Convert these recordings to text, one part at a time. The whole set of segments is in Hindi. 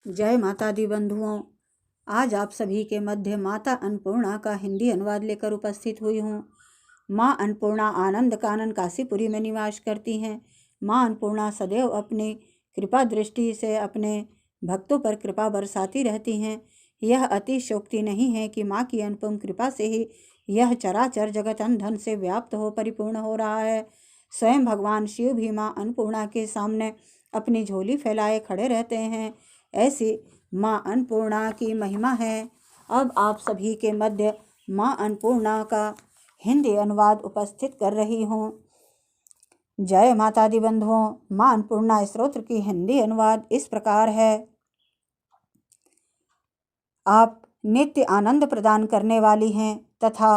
जय माता दी बंधुओं, आज आप सभी के मध्य माता अन्नपूर्णा का हिंदी अनुवाद लेकर उपस्थित हुई हूँ। माँ अन्नपूर्णा आनंद कानन काशीपुरी में निवास करती हैं। माँ अन्नपूर्णा सदैव अपनी कृपा दृष्टि से अपने भक्तों पर कृपा बरसाती रहती हैं। यह अतिशयोक्ति नहीं है कि माँ की अनुपम कृपा से ही यह चराचर जगत अन्न धन से व्याप्त हो परिपूर्ण हो रहा है। स्वयं भगवान शिव भी माँ अन्नपूर्णा के सामने अपनी झोली फैलाए खड़े रहते हैं। ऐसी माँ अन्नपूर्णा की महिमा है। अब आप सभी के मध्य माँ अन्नपूर्णा का हिंदी अनुवाद उपस्थित कर रही हूँ। जय माता दी बंधुओं, माँ अन्नपूर्णा स्तोत्र की हिंदी अनुवाद इस प्रकार है। आप नित्य आनंद प्रदान करने वाली हैं तथा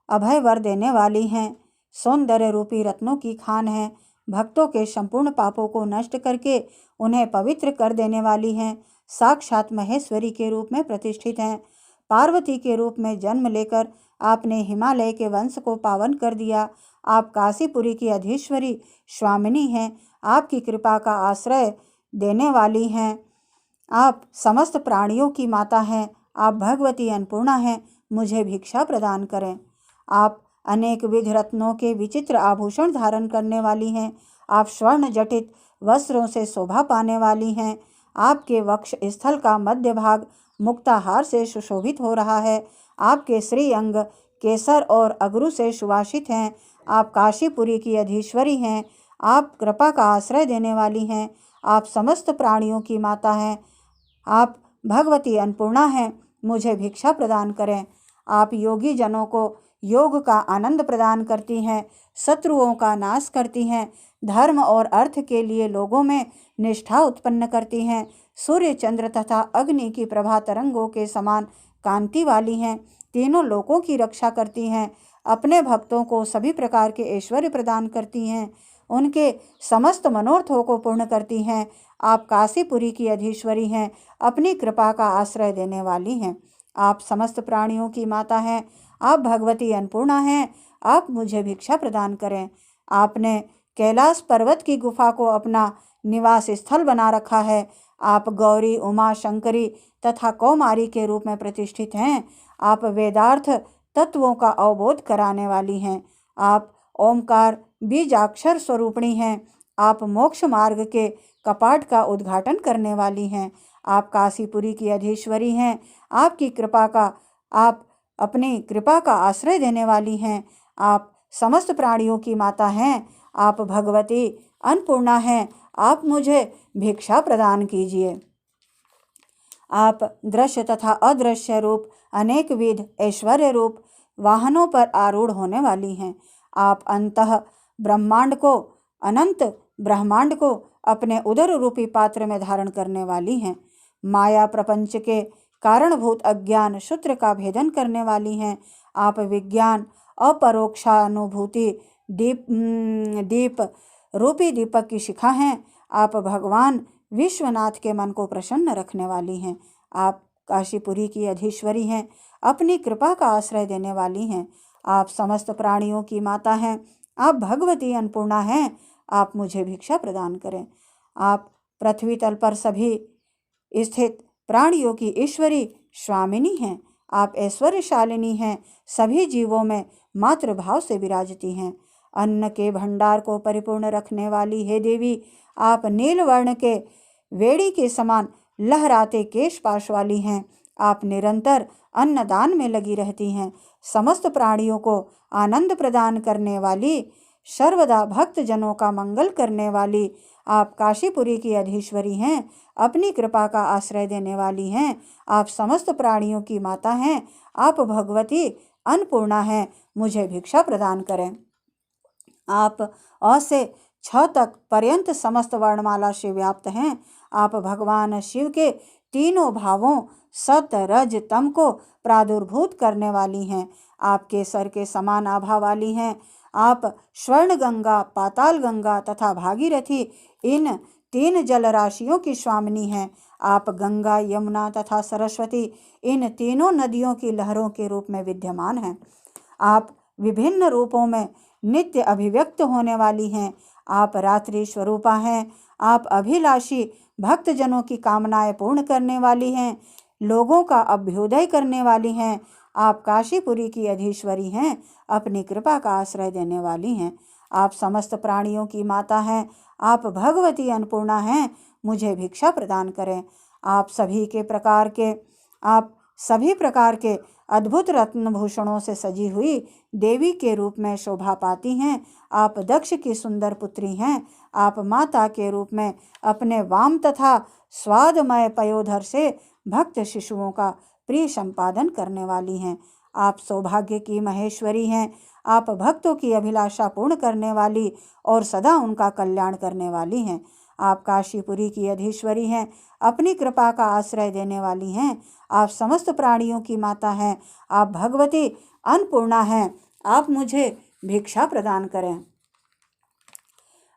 अभय वर देने वाली हैं। सौंदर्य रूपी रत्नों की खान है। भक्तों के संपूर्ण पापों को नष्ट करके उन्हें पवित्र कर देने वाली हैं। साक्षात महेश्वरी के रूप में प्रतिष्ठित हैं। पार्वती के रूप में जन्म लेकर आपने हिमालय के वंश को पावन कर दिया। आप काशीपुरी की अधीश्वरी स्वामिनी हैं। आपकी कृपा का आश्रय देने वाली हैं। आप समस्त प्राणियों की माता हैं। आप भगवती अन्नपूर्णा हैं। मुझे भिक्षा प्रदान करें। आप अनेक विध रत्नों के विचित्र आभूषण धारण करने वाली हैं। आप स्वर्ण जटित वस्त्रों से शोभा पाने वाली हैं। आपके वक्ष स्थल का मध्य भाग मुक्ताहार से सुशोभित हो रहा है। आपके श्री अंग केसर और अगरू से सुवासित हैं। आप काशीपुरी की अधीश्वरी हैं। आप कृपा का आश्रय देने वाली हैं। आप समस्त प्राणियों की माता हैं। आप भगवती अन्नपूर्णा हैं। मुझे भिक्षा प्रदान करें। आप योगी जनों को योग का आनंद प्रदान करती हैं। शत्रुओं का नाश करती हैं। धर्म और अर्थ के लिए लोगों में निष्ठा उत्पन्न करती हैं। सूर्य चंद्र तथा अग्नि की प्रभा तरंगों के समान कांति वाली हैं। तीनों लोकों की रक्षा करती हैं। अपने भक्तों को सभी प्रकार के ऐश्वर्य प्रदान करती हैं। उनके समस्त मनोरथों को पूर्ण करती हैं। आप काशीपुरी की अधीश्वरी हैं। अपनी कृपा का आश्रय देने वाली हैं। आप समस्त प्राणियों की माता हैं। आप भगवती अन्नपूर्णा हैं। आप मुझे भिक्षा प्रदान करें। आपने कैलाश पर्वत की गुफा को अपना निवास स्थल बना रखा है। आप गौरी, उमा, शंकरी तथा कौमारी के रूप में प्रतिष्ठित हैं। आप वेदार्थ तत्वों का अवबोध कराने वाली हैं। आप ओमकार बीजाक्षर स्वरूपिणी हैं। आप मोक्ष मार्ग के कपाट का उद्घाटन करने वाली हैं। आप काशीपुरी की अधीश्वरी हैं। आपकी कृपा का आप अपनी कृपा का आश्रय देने वाली हैं। आप समस्त प्राणियों की माता हैं। आप भगवती अन्नपूर्णा हैं। आप मुझे भिक्षा प्रदान कीजिए। आप दृश्य तथा अदृश्य रूप अनेक विध ऐश्वर्य रूप वाहनों पर आरूढ़ होने वाली हैं। आप अनंत ब्रह्मांड को अपने उदर रूपी पात्र में धारण करने वाली हैं। माया प्रपंच के कारणभूत अज्ञान सूत्र का भेदन करने वाली हैं। आप विज्ञान अपरोक्षानुभूति दीप रूपी दीपक की शिखा हैं। आप भगवान विश्वनाथ के मन को प्रसन्न रखने वाली हैं। आप काशीपुरी की अधीश्वरी हैं। अपनी कृपा का आश्रय देने वाली हैं। आप समस्त प्राणियों की माता हैं। आप भगवती अन्नपूर्णा हैं। आप मुझे भिक्षा प्रदान करें। आप पृथ्वी तल पर सभी स्थित प्राणियों की ईश्वरी स्वामिनी हैं। आप ऐश्वर्यशालिनी हैं। सभी जीवों में मातृभाव से विराजती हैं। अन्न के भंडार को परिपूर्ण रखने वाली हे देवी, आप नील वर्ण के वेड़ी के समान लहराते केश पाश वाली हैं। आप निरंतर अन्नदान में लगी रहती हैं। समस्त प्राणियों को आनंद प्रदान करने वाली, सर्वदा भक्त जनों का मंगल करने वाली आप काशीपुरी की अधीश्वरी हैं। अपनी कृपा का आश्रय देने वाली हैं। आप समस्त प्राणियों की माता हैं। आप भगवती अन्नपूर्णा हैं। मुझे भिक्षा प्रदान करें। आप अ से छ तक पर्यंत समस्त वर्णमाला से व्याप्त हैं। आप भगवान शिव के तीनों भावों सत रज तम को प्रादुर्भूत करने वाली हैं। आप केसर के समान आभा वाली हैं। आप स्वर्ण गंगा, पाताल गंगा तथा भागीरथी इन तीन जल राशियों की स्वामिनी हैं। आप गंगा, यमुना तथा सरस्वती इन तीनों नदियों की लहरों के रूप में विद्यमान हैं। आप विभिन्न रूपों में नित्य अभिव्यक्त होने वाली हैं। आप रात्रि स्वरूपा हैं। आप अभिलाषी भक्तजनों की कामनाएं पूर्ण करने वाली हैं, लोगों का अभ्युदय करने वाली हैं। आप काशीपुरी की अधीश्वरी हैं, अपनी कृपा का आश्रय देने वाली हैं। आप समस्त प्राणियों की माता हैं, आप भगवती अन्नपूर्णा हैं, मुझे भिक्षा प्रदान करें। आप सभी प्रकार के अद्भुत रत्न भूषणों से सजी हुई देवी के रूप में शोभा पाती हैं। आप दक्ष की सुंदर पुत्री हैं। आप माता के रूप में अपने वाम तथा स्वादमय पयोधर से भक्त शिशुओं का प्रिय संपादन करने वाली हैं। आप सौभाग्य की महेश्वरी हैं। आप भक्तों की अभिलाषा पूर्ण करने वाली और सदा उनका कल्याण करने वाली हैं। आप काशीपुरी की अधीश्वरी हैं, अपनी कृपा का आश्रय देने वाली हैं। आप समस्त प्राणियों की माता हैं, आप भगवती अन्नपूर्णा हैं, आप मुझे भिक्षा प्रदान करें।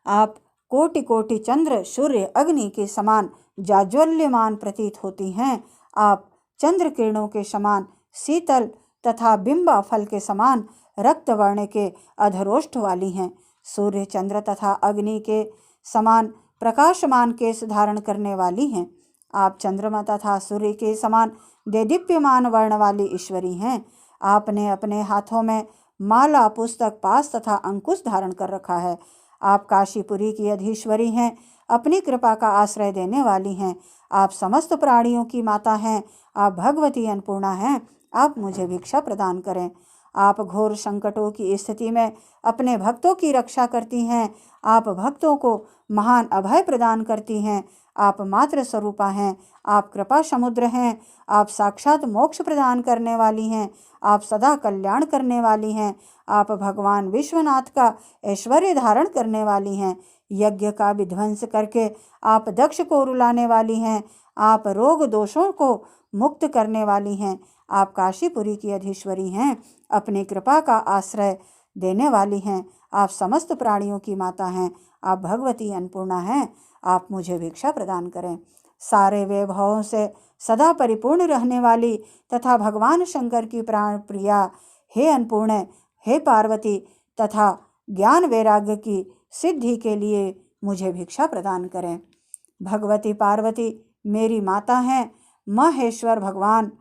आप कोटि कोटि चंद्र सूर्य अग्नि के समान जाज्वल्यमान प्रतीत होती हैं। आप चंद्र किरणों के समान शीतल तथा बिंबा फल के समान रक्त वर्ण के अधरोष्ठ वाली हैं। सूर्य चंद्र तथा अग्नि के समान प्रकाशमान केश धारण करने वाली हैं। आप चंद्रमा तथा सूर्य के समान देदीप्यमान वर्ण वाली ईश्वरी हैं। आपने अपने हाथों में माला, पुस्तक, पास तथा अंकुश धारण कर रखा है। आप काशीपुरी की अधीश्वरी हैं, अपनी कृपा का आश्रय देने वाली हैं। आप समस्त प्राणियों की माता हैं, आप भगवती अन्नपूर्णा हैं, आप मुझे भिक्षा प्रदान करें। आप घोर संकटों की स्थिति में अपने भक्तों की रक्षा करती हैं। आप भक्तों को महान अभय प्रदान करती हैं। आप मातृ स्वरूपा हैं, आप कृपा समुद्र हैं, आप साक्षात मोक्ष प्रदान करने वाली हैं, आप सदा कल्याण करने वाली हैं। आप भगवान विश्वनाथ का ऐश्वर्य धारण करने वाली हैं। यज्ञ का विध्वंस करके आप दक्ष को रुलाने वाली हैं। आप रोग दोषों को मुक्त करने वाली हैं। आप काशीपुरी की अधीश्वरी हैं, अपनी कृपा का आश्रय देने वाली हैं। आप समस्त प्राणियों की माता हैं, आप भगवती अन्नपूर्णा हैं, आप मुझे भिक्षा प्रदान करें। सारे वैभवों से सदा परिपूर्ण रहने वाली तथा भगवान शंकर की प्राण प्रिया हे अन्नपूर्ण, हे पार्वती तथा ज्ञान वैराग्य की सिद्धि के लिए मुझे भिक्षा प्रदान करें। भगवती पार्वती मेरी माता हैं, महेश्वर भगवान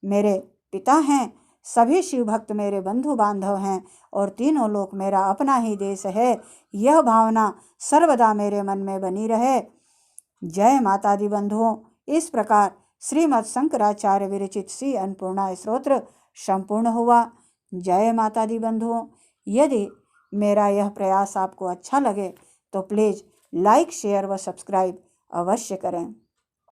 मेरे पिता हैं, सभी शिव भक्त मेरे बंधु बांधव हैं और तीनों लोक मेरा अपना ही देश है। यह भावना सर्वदा मेरे मन में बनी रहे। जय माता दी बंधुओं। इस प्रकार श्रीमद् शंकराचार्य विरचित श्री अन्नपूर्णा स्तोत्र संपूर्ण हुआ। जय माता दी बंधुओं। यदि मेरा यह प्रयास आपको अच्छा लगे तो प्लीज़ लाइक, शेयर व सब्सक्राइब अवश्य करें।